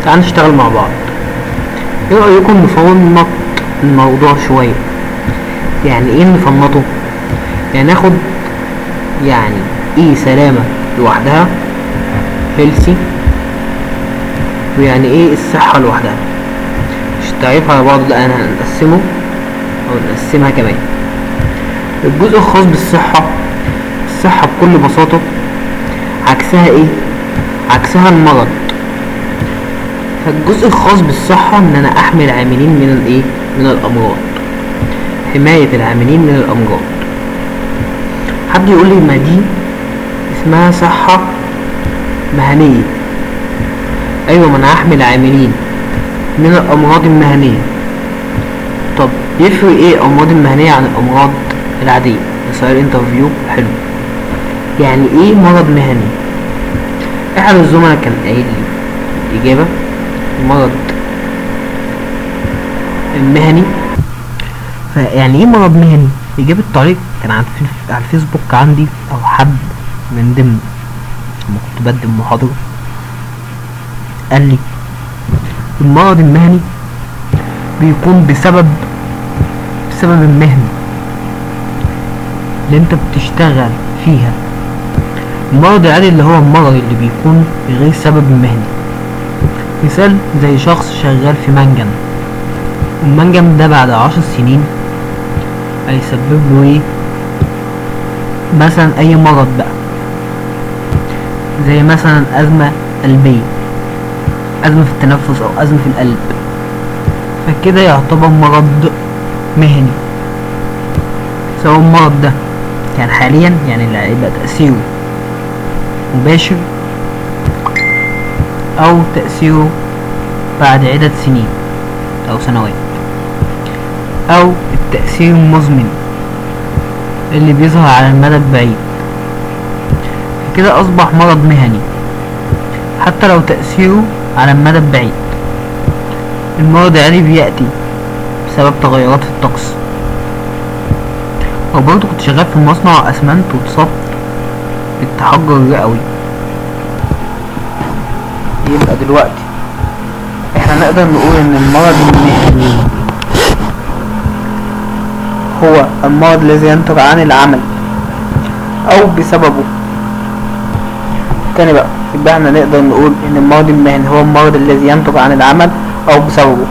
تعال نشتغل مع بعض. ايه رأيكم نفنط الموضوع شوية؟ يعني ايه نفنطه؟ يعني ناخد يعني ايه سلامة لوحدها هيلثي، ويعني ايه الصحة لوحدها. مش التعريف على بعض، لا انا هنقسمه او نقسمها كمان. الجزء الخاص بالصحة، الصحة بكل بساطة عكسها ايه؟ عكسها المرض. فالجزء الخاص بالصحة ان انا احمي العاملين من الايه؟ من الامراض، حماية العاملين من الامراض. حد يقول لي ما دي اسمها صحة مهنية. ايوه، ما انا هحمي العاملين من الامراض المهنية. طب يفرق ايه الامراض المهنية عن الامراض العادية؟ سؤال انترفيو حلو. يعني ايه مرض مهني؟ احد الزملاء كان قايل لي الاجابة: المرض المهني. فيعني ايه مرض مهني؟ اجابة طريق كان على الفيسبوك عندي، او حد من ضمن لما كنت بقدم محاضرة قال لي المرض المهني بيكون بسبب المهنة اللي انت بتشتغل فيها. المرض العادي اللي هو المرض اللي بيكون بغير سبب مهني. مثال زي شخص شغال في منجم، المنجم ده بعد 10 سنين هيسبب له ايه؟ مثلا اي مرض بقى، زي مثلا ازمة قلبية، ازمة في التنفس او ازمة في القلب، فكده يعتبر مرض مهني. سواء المرض ده كان حاليا، يعني اللي هيبقى تأثيره مباشر، او تأثيره بعد عدة سنين او سنوات، او التأثير المزمن اللي بيظهر على المدى البعيد. كده اصبح مرض مهني حتى لو تأثيره على المدى البعيد. المرض العادي بيأتي بسبب تغيرات في الطقس. وبرضه كنت شغال في مصنع اسمنت واتصبت بالتحجر الرئوي. يبقى دلوقتي احنا نقدر نقول ان المرض المهني هو المرض الذي ينتج عن العمل او بسببه. تاني بقى، يبقى احنا نقدر نقول ان المرض المهني هو المرض الذي ينتج عن العمل او بسببه.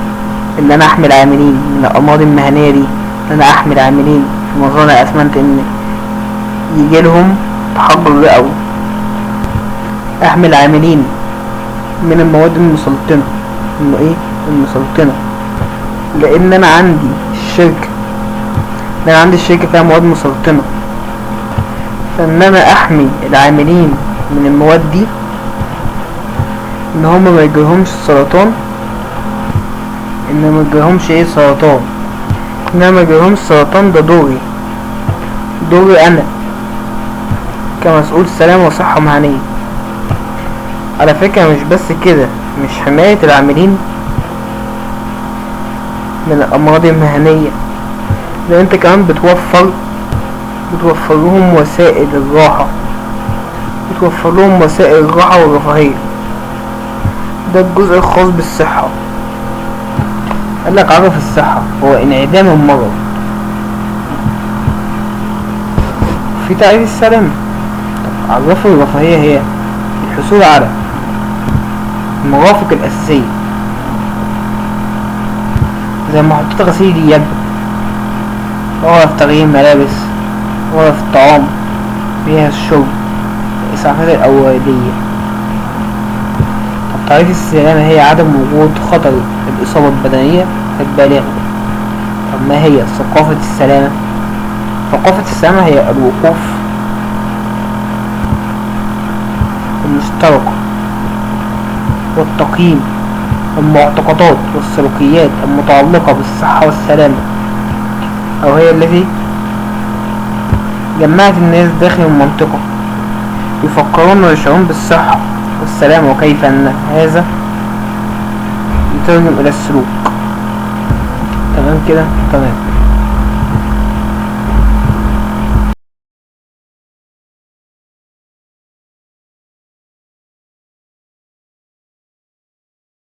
ان انا احمي العاملين من الامراض المهنية دي، ان انا احمي العاملين في مصانع اسمنت ان يجي لهم تحجر رئوي، احمي العاملين من المواد المسرطنة. انه ايه المسرطنة؟ لان انا عندي الشركة فيها مواد مسرطنة، فان انا احمي العاملين من المواد دي ان هم ما يجيلهمش سرطان، ان ما يجيلهمش ايه سرطان، ان ما يجيلهمش سرطان. ده دوري انا كمسؤول سلامة وصحة مهنية. على فكرة مش بس كده، مش حماية العاملين من الامراض المهنية، لان انت كمان بتوفر لهم وسائل الراحة، بتوفر لهم وسائل الراحة والرفاهية. ده الجزء الخاص بالصحة. قالك عرف الصحة هو انعدام المرض. في تعريف السلامة. عرفوا الرفاهية هي الحصول على المرافق الأساسية زي محطات غسيل اليد، غرف تغيير ملابس، غرف الطعام، مياه الشرب، الإسعافات الأولية. طب تعريف السلامة هي عدم وجود خطر الإصابة البدنية البالغة. طب ما هي ثقافة السلامة؟ ثقافة السلامة هي الوقوف المشتركة والتقييم المعتقدات والسلوكيات المتعلقة بالصحة والسلامة، أو هي التي جمعت الناس داخل المنطقة يفكرون ويشعرون بالصحة والسلامة، وكيف أن هذا يترجم إلى السلوك. تمام كده؟ تمام.